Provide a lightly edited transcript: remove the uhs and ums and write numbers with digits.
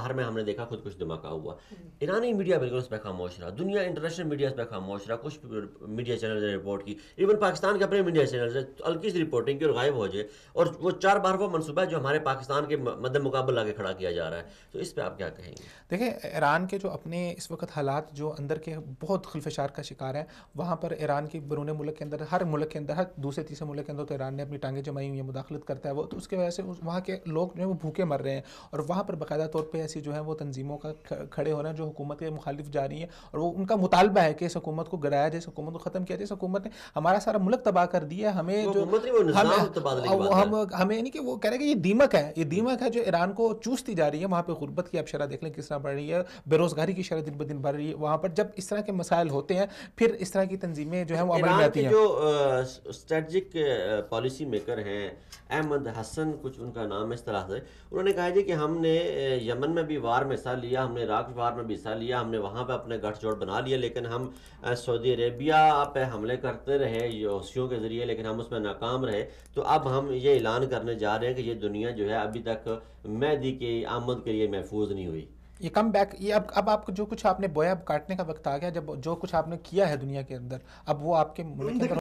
बाहर में हमने देखा खुद कुछ धमाका हुआ, ईरानी मीडिया बिल्कुल उस पर खामोश रहा, दुनिया इंटरनेशनल मीडिया उस पर खामोश रहा, कुछ मीडिया चैनल ने रिपोर्ट की, इवन पाकिस्तान के अपने मीडिया चैनल से हल्की सी रिपोर्टिंग की और गायब हो जाए, और वो 4 बार वो मनसूबा है जो हमारे पाकिस्तान के मद्दे मुकाबले आगे खड़ा किया जा रहा है। तो इस पर आप क्या कहेंगे? देखिए, ईरान के जो अपने इस वक्त हालात जो अंदर के बहुत खिलफशार का शिकार है, वहाँ पर ईरान की बैरून मुल्क के अंदर, हर मुल्क के अंदर, हर दूसरे तीसरे मुल्क के अंदर तो ईरान ने अपनी टांगें जमाई हुई है, मुदाखलत करता है वो, तो उसकी वजह से वहाँ के लोग जो है वो भूखे मर रहे हैं, और वहाँ पर बाकायदा तौर पर ऐसी जो है वो तंजीमों का खड़े होना जो हुकूमत के मुखालिफ जा रही है, और वो उनका मुतालबा है कि इस हुकूमत को गिराया जाए, इस हुकूमत को ख़त्म किया जाए। इस हुकूमत ने हमारा सारा मुल्क तबाह कर दिया, हमें जो हमें नहीं कि वो कह रहे हैं कि ये दीमक है, ये दीमक है जो ईरान को चूसती जा रही है। वहाँ पे गुर्बत की आप शरह देख लें किस तरह बढ़ रही है, बेरोजगारी की शरह दिन ब दिन बढ़ रही है। वहाँ पर जब इस तरह के मसाइल होते हैं, फिर इस तरह की तंजीमें जो है वो अमल में आती हैं। जो स्ट्रेटजिक पॉलिसी मेकर हैं, अहमद हसन कुछ उनका नाम है इस तरह से, उन्होंने कहा जी कि हमने यमन में भी वार में हिस्सा लिया, हमने इराक वार में भी हिस्सा लिया, हमने वहाँ पे अपने गठजोड़ बना लिया, लेकिन हम सऊदी अरेबिया पे हमले करते रहे हौसियों के ज़रिए, लेकिन हम उसमें नाकाम रहे। तो अब हम ये ऐलान करने जा रहे हैं कि ये दुनिया जो है अभी तक मेहदी की आमद के लिए महफूज नहीं हुई। ये कम बैक, ये अब आपको जो कुछ आपने बोया, अब काटने का वक्त आ गया, जब जो कुछ आपने किया है दुनिया के अंदर, अब वो आपके मुल्क के अंदर